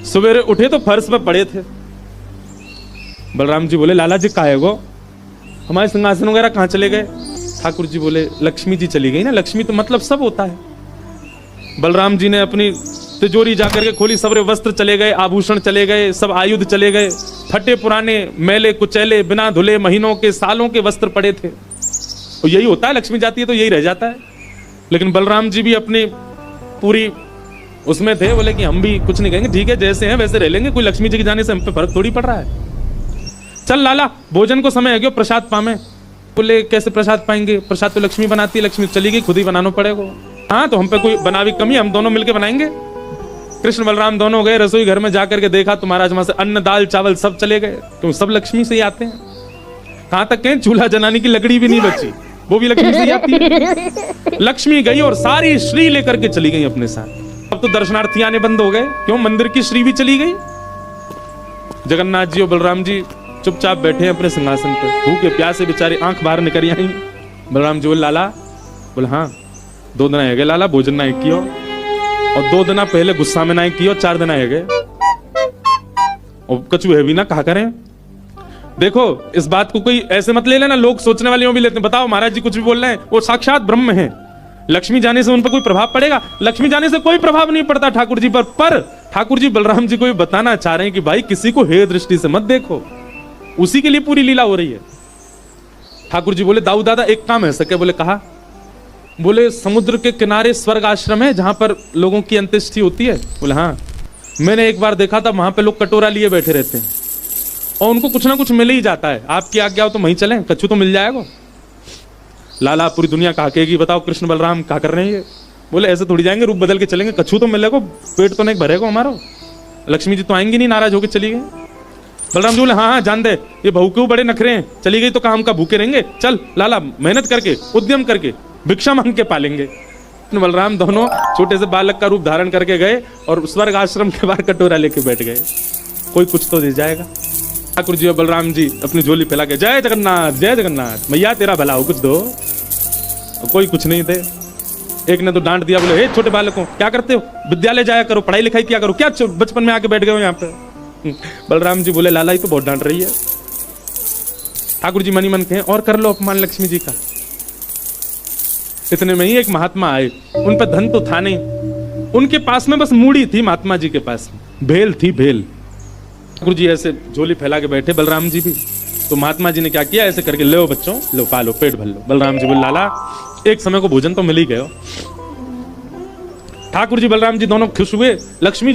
सवेरे उठे तो फर्श पे पड़े थे। बलराम जी बोले लाला जी काहे गो, हमारे सिंहासन वगैरह कहाँ चले गए? ठाकुर जी बोले लक्ष्मी जी चली गई ना, लक्ष्मी तो मतलब सब होता है। बलराम जी ने अपनी तिजोरी जाकर के खोली, सारे वस्त्र चले गए, आभूषण चले गए, सब आयुध चले गए, फटे पुराने मैले कुचैले बिना धुले महीनों के सालों के वस्त्र पड़े थे। तो यही होता है, लक्ष्मी जाती है तो यही रह जाता है। लेकिन बलराम जी भी अपनी पूरी उसमें थे, बोले कि हम भी कुछ नहीं कहेंगे, ठीक है जैसे हैं वैसे रह लेंगे, कोई लक्ष्मी जी के जाने से हम पे फर्क थोड़ी पड़ रहा है। चल लाला भोजन को समय है क्यों, प्रसाद पावे। बोले कैसे प्रसाद पाएंगे, प्रसाद तो लक्ष्मी बनाती है, लक्ष्मी चली गई, खुद ही बनाना पड़ेगा। हाँ तो हम पे कोई बनावी कमी, हम दोनों मिलके बनाएंगे। कृष्ण बलराम दोनों गए रसोई घर में, जाकर के देखा तो महाराज वहां से अन्न दाल चावल सब चले गए, क्यों सब लक्ष्मी से ही आते हैं। कहां तक कहें चूल्हा जलाने की लकड़ी भी नहीं बची, वो भी लक्ष्मी से ही आती है। लक्ष्मी गई और सारी श्री लेकर के चली गई अपने साथ। अब तो दर्शनार्थी आने बंद हो गए, क्यों मंदिर की श्री भी चली गई। जगन्नाथ जी और बलराम जी चुपचाप बैठे हैं अपने सिंहासन पे, भूखे प्यासे बेचारे आंख बाहर निकल आई। बलराम जी बोले लाला, बोले हाँ 2 दिन है गए लाला, भोजन ना कियो, और 2 दिन पहले गुस्सा में ना कियो, 4 दिन है गए और कछु है भी ना, कहा करें। देखो इस बात को कोई ऐसे मत ले लेना, लोग सोचने वाले भी लेते हैं, बताओ महाराज जी कुछ भी बोल रहे हैं, वो साक्षात ब्रह्म है, लक्ष्मी जाने से उन पर कोई प्रभाव पड़ेगा? लक्ष्मी जाने से कोई प्रभाव नहीं पड़ता ठाकुर जी पर ठाकुर जी बलराम जी को भी बताना चाह रहे हैं कि भाई किसी को हे दृष्टि से मत देखो, उसी के लिए पूरी लीला हो रही है। ठाकुर जी बोले दाऊ दादा एक काम है सके, बोले कहा। बोले समुद्र के किनारे स्वर्ग आश्रम है जहां पर लोगों की अंत्येष्टि होती है। बोले हाँ मैंने एक बार देखा था, वहां पे लोग कटोरा लिए बैठे रहते हैं और उनको कुछ ना कुछ मिल ही जाता है, आपकी आज्ञा हो तो वहीं चलें, कछु तो मिल जाएगा। लाला पूरी दुनिया कहा कहेगी बताओ कृष्ण बलराम क्या कर रहे हैं ये। बोले ऐसे थोड़ी जाएंगे, रूप बदल के चलेंगे, कछु तो मिलेगा, पेट तो नहीं भरेगा हमारा, लक्ष्मी जी तो आएंगी नहीं, नाराज होकर चली गई। बलराम जी बोले हाँ हाँ जान दे, ये बहू क्यों बड़े नखरे हैं, चली गई तो काम का भूखे रहेंगे, चल लाला मेहनत करके उद्यम करके भिक्षा मांग के पालेंगे। बलराम दोनों छोटे से बालक का रूप धारण करके गए और स्वर्ग आश्रम के बाहर कटोरा लेके बैठ गए, कोई कुछ तो दे जाएगा। ठाकुर जी और बलराम जी अपनी झोली फैला के जय जगन्नाथ मैया तेरा भला हो, कुछ दो। कोई कुछ नहीं थे। एक ने तो डांट दिया, बोले हे छोटे बालकों क्या करते हो, विद्यालय जाया करो, पढ़ाई लिखाई किया करो, क्या बचपन में आके बैठ गए हो यहाँ पे। बलराम जी बोले लाला ही तो बहुत डांट रही है। ठाकुर जी मनी मन कहें और कर लो अपमान लक्ष्मी जी का। इतने में ही एक महात्मा आए, उन पर धन तो था नहीं, उनके पास में बस मूड़ी थी, महात्मा जी के पास भेल थी, भेल। ठाकुर जी ऐसे झोली फैला के बैठे, बलराम जी भी। तो महात्मा जी ने क्या किया, ऐसे करके लो बच्चों लो पालो पेट भर लो। बलराम जी बोले लाला एक समय को भोजन तो मिल ही गया। ठाकुर जी बलराम जी दोनों खुश हुए, लक्ष्मी